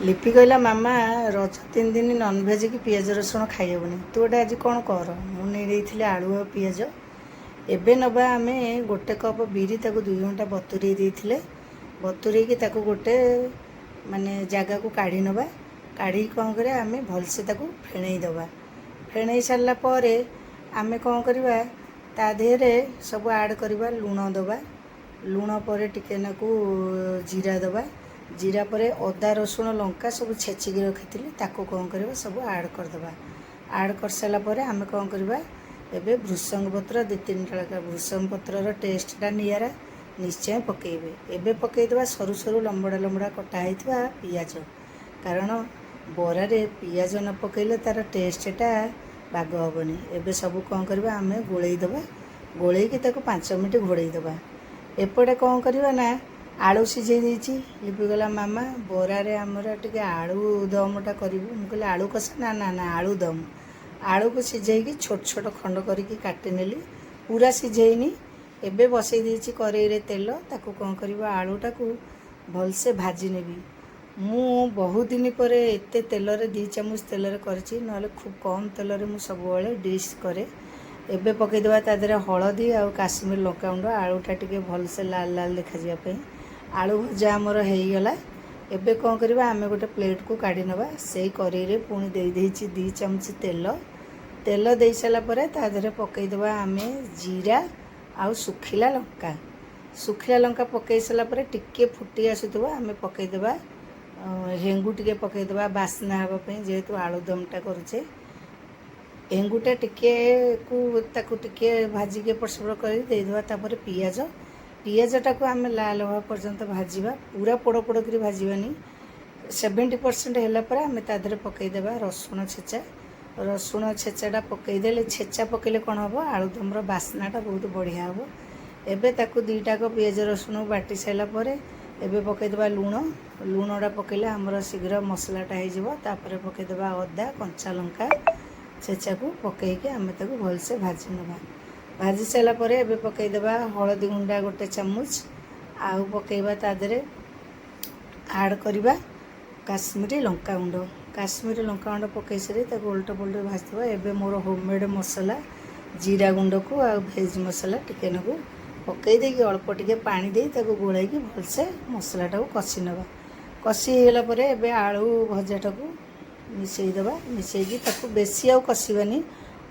लिपि कहला मामा रज 3 दिन नॉनवेज की पियाज रसुण खाइबनी तू गोटे आज कौन कर मुझे आलू और पियाज एबे नबा आमे गोटे कप बिरी ताको 2 घंटा बतुरे देइथिले बतुरे की ताको गोटे माने जगह को काढ़ी नबा काढ़ी कौन करे आमे भलसे ताको फेणई दबा फेणई सारला परे आमे कौन करबा ता देहरे सब ऐड करबा लूण दबा लूण परे टिके नाकू जीरा दबा जीरा परे अदा रसुण लंका सब छेचिकी रखी ताको कौन करबा सब ऐड करदबा ऐड कर सारा परे आमे कौन करबा एबे भृषंग पत्र 2-3 टाका भृषंग पत्रर टेस्टटा नियारा निश्चय पकेबे एबे पकेइदबा सरू सरू लंबड़ा लंबड़ा कटा होइतबा पियाज कारण बरारे पियाज न पकेइले तार टेस्टटा बाग हेबनी एबे सब कौन करबा आमे गोळेई दबा गोळेई की ताको 5 मिनिट घोड़ेई दबा एपटे कौन करबा ना आलू सिझे देछि लिपि गला मामा बरारे हमरा टिके आलू दमटा करिबु मु कहले आलू कसा ना ना ना आलू दम आलू को सिझेकी छोट छोट खंड करिकी काटी नेली पूरा सिझेइनी एबे बसई देछि करेई रे तेल ताको कौन करबा आलूटा को भलसे भाजी नेबी मु बहुत दिन पर एते तेल रे 2 चामच तेल रे करछि नले खूब कम तेल रे मु सब बेले डिश करे एबे पकई देबा ता देरे हळदी आ काश्मीर लंका गुंड आलूटा टिके भलसे लाल लाल देखा जिया पे आलू भजा आमर हो गला एबे कौन करबा आमे गोटे प्लेट को काढ़ी नबा से करेई रे पुणी दे देछि 2 चमच तेल तेल दे साला परे ता देरे पकई देबा आमे जीरा आ सुखिला लंका पकई साला परे टिके फुटी आसुतबा आमे पकई देबा हेंगु टिके पकई देबा बासना हबा पे जेहेतु आलू दमटा करूचे हेंगुटा टिके को ताकू टिके भाजी के पसर कर दे देबा तापर पियाजटा को आमे लाल हवा पर्यंत भाजीबा पूरा पोड़ पोड़ कर भाजीबानी 70% हैला पर आमे ता देरे पकई देबा रसुण छेचाटा पकई देले छेचा पकईले कोन हबो आलूदमर बासनाटा बहुत बढ़िया हबो एबे ताकू 2टाक पियाज रसुण बाटी साइला परे एबे पकई देबा लूणटा पकईले हमर शीघ्र मसलाटा हो जिवो तापर पकई देबा अदा कंचा लंका छेचा को पकईके आमे ताकू भलसे भाजी नबा भाजी सारा पर एबे पकई देबा हळदी गुंडा 1 चामच आउ पकईबा ता देरे ऐड करबा काश्मीरी लंका गुंड पकई सारी ताको उल्टा पुल्टा भाजवा एबे मोर होममेड मसला जीरा गुंड को आ भेज मसला टिके नगु पकई देकी अल्प टिके पानी दे ताको गोळाई की भलसे मसलाटा को कसी नबा कसी होला परे एबे आलू भजाटा को मिसई देबा मिसई की ताको बेसी आ कसीबानी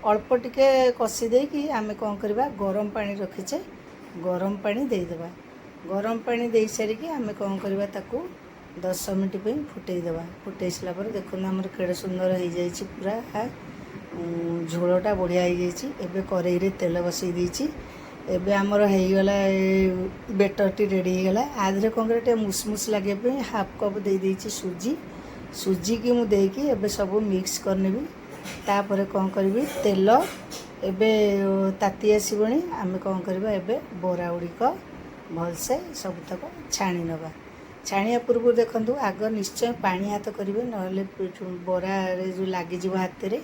अल्प टिके कसी देकी आमे कौन करबा गरम पानी रखीचे गरम पानी दे देबा गरम पानी दे सारी की आमे कौन करबा ताको 10 मिनिट पे फुटई देबा फुटई सला पर देखो हमर केड़े सुंदर हो जाइछि पूरा झोलटा बढ़िया हो जाइछि एबे करेई रे तेल बसई देछि एबे हमर हो गला बेटरटी रेडी हो गला आधरे कौन करे मुसमुस लागे पे हाफ कप दे देछि सूजी की मु देकी एबे सब मिक्स करनेबी तापर कौन करी तेल एबे ताती आसबनी आमे कौन करबा एबे बरा गुड़िक भलसे सबतक छाणी नबा छाणिया पूर्व देखंतु आग निश्चय पानी हाथ करेंगे नहले बरा जो लगे हाथ में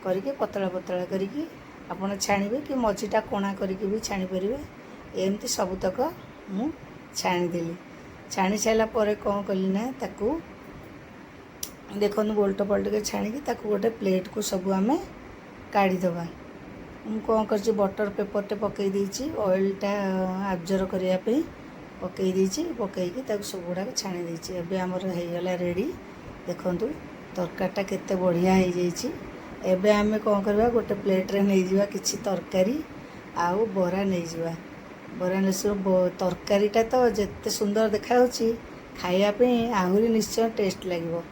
करके पतला पतला करके आपड़ छाणीबे कि मझीटा कोणा करके भी छाणी पारे एमती सबतक मु छाणीदेली छाणी सारा पर कौन कली ना ताकू देखो बोल्ट पल्ट के छाणी ताकू गोटे प्लेट को सब आमे काढ़ीदबा मु कौन कर बटर पेपरटे पकई देछि ऑयलटा आब्जर्व करने पकई देछि पकईकी ताकू सब गुड़ाक छाणी देछि एबे हमर हो गला रेडी देखंतु तरकारीटा केते बढ़िया हो जाइछि एबे आमे कौन करबा गोटे प्लेट रे नै जिवा किछि तरकारी आउ बरा नै जिवा बरा नै तरकारीटा तो जेते सुंदर देखा होछि खाइया पे आहुरी निश्चय टेस्ट लागिवो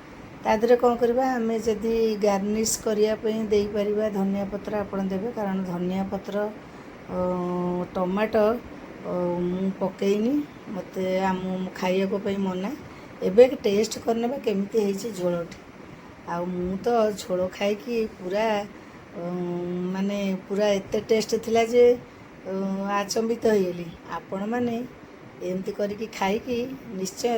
तादरे कौन करबा आमे जदि गार्निश करिया पे देई परिबा धनिया पत्र आपण देबे कारण धनिया पत्र टमाटो पकईनी मत आम खाइया को पे मना एबे टेस्ट करने केमिति हेछि झोलटी आ मु तो झोल खाइकी पूरा माने पूरा एते टेस्ट थिला जे आचंबित होइली आपण माने एमती करिकी खाइकी निश्चय